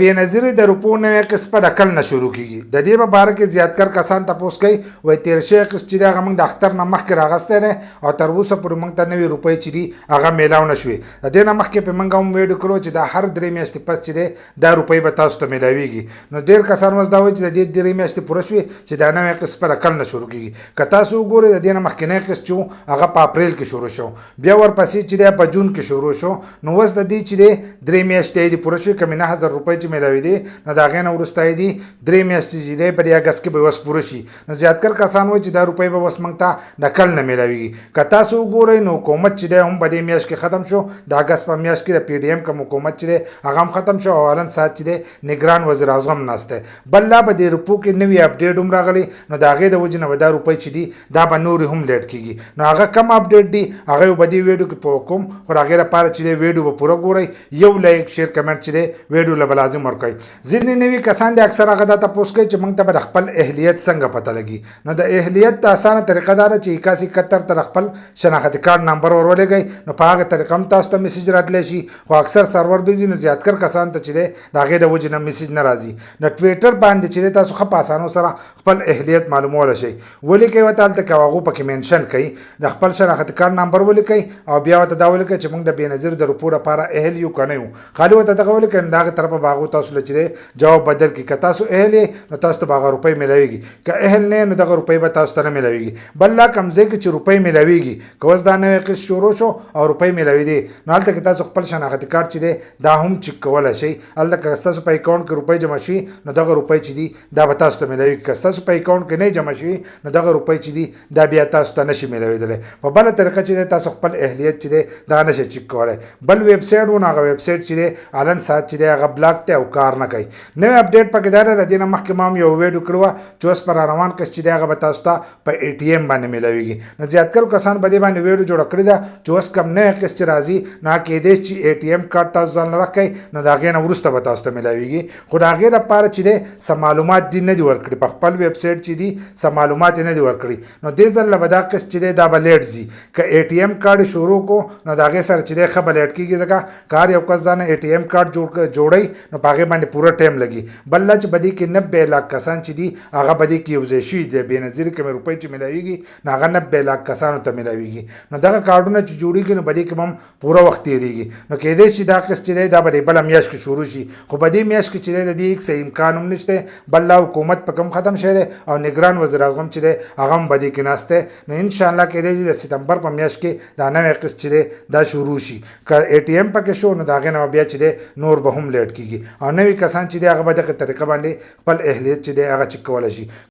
بېنظیري د روپو نوې قسط به د کل نه شروع کیږي. د دې په باره کې زیاتکر کسان تپوس کوي وایي تېر شوی قسط چې دی هغه موږ د اختر نه مخکې راغستی دی او تر اوسه پورې موږ ته نوې روپۍ چې دي هغه میلاو نه شوې. د دې نه مخکې پې موږ هم ویډیو کړو چې دا هر 3 میاشتې پس چې دی دا روپۍ به تاسو ته میلاویږي. نو ډېر کسان اوس دا وایي چې د دې 3 میاشتې پوره شوې چې دا نوی قسط به د کل نه شروع کیږي. که تاسو وګورئ د دې نه مخکینی قسط چې و هغه په اپریل کې شروع شو، بیا ورپسې چې دی په جون کې شروع شو. نو اوس د دې چې دی 3 میاشتې دي پوره شوې، کمې 9000 روپۍ چې میلاوي دي نو د هغې نه وروسته یې دي 3 میاشتې چې دی په دې اګست کې به اوس پوره شي. نو زیاتکر کسان وایي چې دا روپۍ به اوس موږ ته د کل نه میلاویږي. که تاسو وګورئ نو حکومت چې دی هم په دې میاشت کې ختم شو، د اګست په میاشت کې د پی ډي ایم کوم حکومت چې دی هغه هم ختم شو او حالن سات چې دی نگران وزیر اعظم ناست دی. بل لا به د روپو کې نوی اپډیټ هم راغلی، نو د هغې د وجې نه به دا روپۍ چې دي دا به نورې هم لیټ کیږي. نو هغه کم اپډیټ دي هغه به دې ویډیو کې په کوم، خو د هغې لپاره چې دی ویډیو به پوره ګورئ، یو لایک شیر کمنټ چې دی ویډیو له به لازم ورکوئ. ځینې نوي کسان دي اکثر هغه دا تپوس کوي چې موږ ته به د خپل اهلیت څنګه پته لګي. نو د اهلیت د اسانه طریقه دا ده چې 8171 ته خپل شناختي کارت نمبر ورولېږئ، نو په هغه طریقه هم تاسو ته میسیج راتلی شي. خو اکثر سرور بیزي، نو زیاتکر کسان ته چې دی د هغې د وجې نه میسیج نه راځي. نو ټویټر باندې چې دی تاسو ښه په اسانو سره خپل اهلیت معلومولی شئ. ولیکئ ورته هلته که هغو پکې مینشن کوي د خپل شناختي کارت نمبر ولیکئ او بیا ورته دا ولیکئ چې موږ د بېنظیر د روپو لپاره اهل یو که نه یو. خالي ورته دغه ولیکئ، نو د هغې طرفه به هغو تاسو له چې دی جواب بدل کړي. که تاسو اهل یې نو تاسو ته به هغه روپۍ میلاویږي، که اهل نه نو دغه روپۍ به تاسو ته نه میلاویږي. بل لا کوم ځای کې چې روپۍ میلاویږي، که اوس دا نوی قسط شروع شو او روپۍ میلاویدي، نو هلته کې تاسو خپل شناختي کارت چې دی دا هم چک کولی شئ. هلته که ستاسو په اکاونټ کې روپۍ جمع شي نو دغه روپۍ چې دي دا به تاسو ته میلاویږي. که ستاسو په اکاونټ کې نه جمع شي نو دغه روپۍ چې دي دا بیا تاسو ته نشي میلاویدلی. په بله طریقه چې دی تاسو خپل اهلیت چې دی دا نشئ چک کولی. بل ویب سایټ و نو هغه ویب سایټ چې دی حالن ساعت چې دی هغه بلاک دی او کار نه کوي. نوی اپډیټ پکې دا دی، د دې نه مخکې ما هم یو ویډیو کړې وه چې اوس په راروان قسط چې دی هغه به تاسو ته په اے ټي ایم باندې میلاویږي. نو زیاتکرو کسان په دې باندې ویډیو جوړه کړې ده چې اوس کوم نوی قسط چې راځي نو هغه کیدای شي چې اے ټي ایم کارت تاسو ځان له راکئ، نو د هغې نه وروسته به تاسو ته میلاویږي. خو د هغې لپاره چې دی څه معلومات دي نه دي ورکړي، په خپل ویب سایټ چې دي څه معلومات یې نه دي ورکړي. نو دې ځل له به دا قسط چې دی دا به لیټ ځي. که اے ټي ایم کارت شروع کو نو د هغې سره چې دی ښه به لیټ کېږي، ځکه که هر یو کس ځانه اے ټي ایم کارت جوړوي نو په هغې باندې پوره ټایم لګي. بل لا چې په دې کې 90 لاک کسان چې دي هغه په دې کې یو ځای شوي دي. بېنظیري کومې روپۍ چې میلاویږي نو هغه 90 لاک کسانو ته میلاویږي. نو دغه کارډونه چې جوړېږي نو په دې کې به هم پوره وخت تېرېږي. نو کیدای شي دا قسط چې دی دا به د بله میاشت کې شروع شي، خو په دې میاشت کې چې دی د دې هېڅ امکان هم نشته. بل لا حکومت په کوم ختم شوی دی او نگران وزیر اعظم چې دی هغه هم په دې کې ناست دی. نو انشاءالله کیدای شي د ستمبر په میاشت کې دا نوی قسط چې دی دا شروع شي. که اے ټي ایم پکې شو نو د هغې نه بیا چې دی نور به هم لیټ کېږي او نوي کسان چې دی هغه به دغه طریقه باندې خپل اهلیت چې دی هغه چک کولی شي.